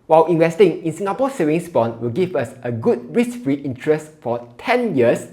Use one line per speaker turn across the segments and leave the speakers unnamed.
While investing in Singapore savings bond will give us a good risk-free interest for 10 years,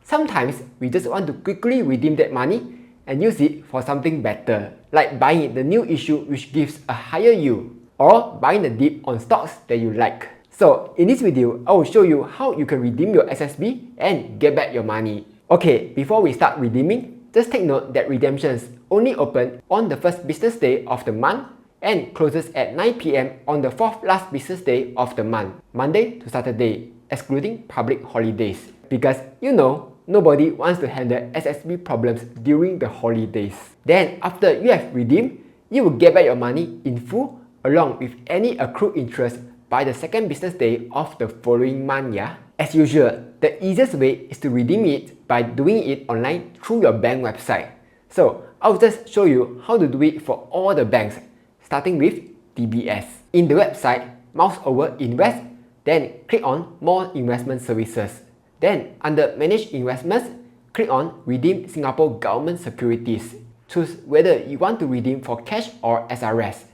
sometimes we just want to quickly redeem that money and use it for something better, like buying the new issue which gives a higher yield, or buying the dip on stocks that you like. So in this video, I will show you how you can redeem your SSB and get back your money. Okay, before we start redeeming, just take note that redemptions only open on the first business day of the month and closes at 9 PM on the fourth last business day of the month, Monday to Saturday, excluding public holidays. Because you know, nobody wants to handle SSB problems during the holidays. Then after you have redeemed, you will get back your money in full along with any accrued interest by the second business day of the following month, yeah? As usual, the easiest way is to redeem it by doing it online through your bank website. So I'll just show you how to do it for all the banks, starting with DBS. In the website, mouse over Invest, then click on More Investment Services. Then under Manage Investments, click on Redeem Singapore Government Securities. Choose whether you want to redeem for cash or SRS.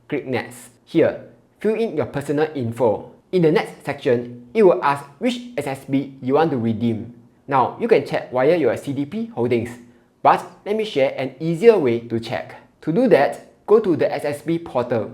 Click Next. Here, fill in your personal info. In the next section, it will ask which SSB you want to redeem. Now, you can check via your CDP holdings, but let me share an easier way to check. To do that, go to the SSB portal.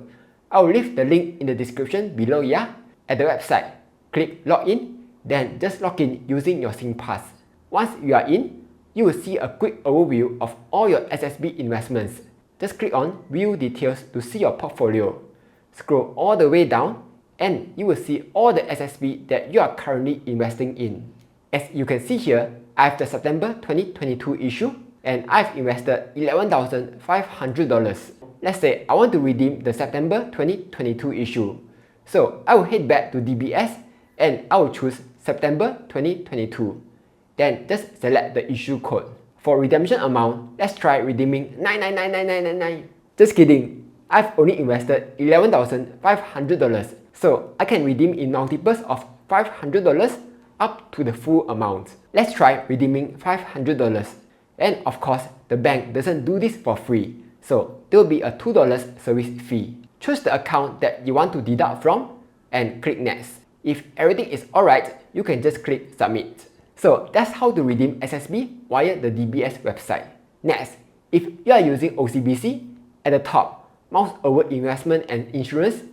I will leave the link in the description below, yeah? At the website, click Login, then just log in using your SingPass. Once you are in, you will see a quick overview of all your SSB investments. Just click on View Details to see your portfolio. Scroll all the way down, and you will see all the SSB that you are currently investing in. As you can see here, I have the September 2022 issue, and I've invested $11,500. Let's say I want to redeem the September 2022 issue. So I will head back to DBS and I will choose September 2022. Then just select the issue code. For redemption amount, let's try redeeming 9999999. Just kidding. I've only invested $11,500. So I can redeem in multiples of $500 up to the full amount. Let's try redeeming $500. And of course, the bank doesn't do this for free. So there will be a $2 service fee. Choose the account that you want to deduct from and click Next. If everything is alright, you can just click Submit. So that's how to redeem SSB via the DBS website. Next, if you are using OCBC, at the top, mouse over Investment and Insurance,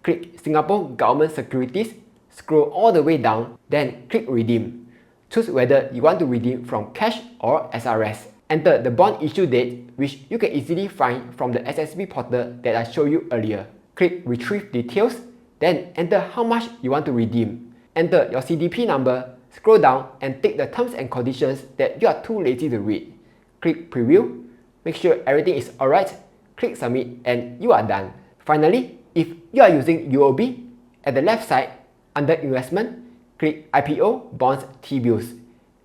click Singapore Government Securities, scroll all the way down, then click Redeem. Choose whether you want to redeem from cash or SRS. Enter the bond issue date, which you can easily find from the SSB portal that I showed you earlier. Click Retrieve Details, then enter how much you want to redeem. Enter your CDP number, scroll down and take the terms and conditions that you are too lazy to read. Click Preview, make sure everything is alright, click Submit, and you are done. Finally, if you are using UOB, at the left side, under Investment, click IPO Bonds T-Bills,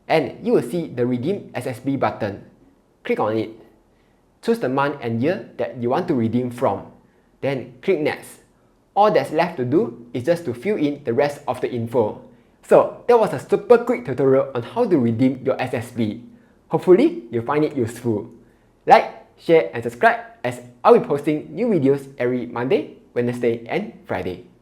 and you will see the Redeem SSB button. Click on it. Choose the month and year that you want to redeem from. Then click Next. All that's left to do is just to fill in the rest of the info. So that was a super quick tutorial on how to redeem your SSB. Hopefully you find it useful. Like, share and subscribe as I'll be posting new videos every Monday, Wednesday and Friday.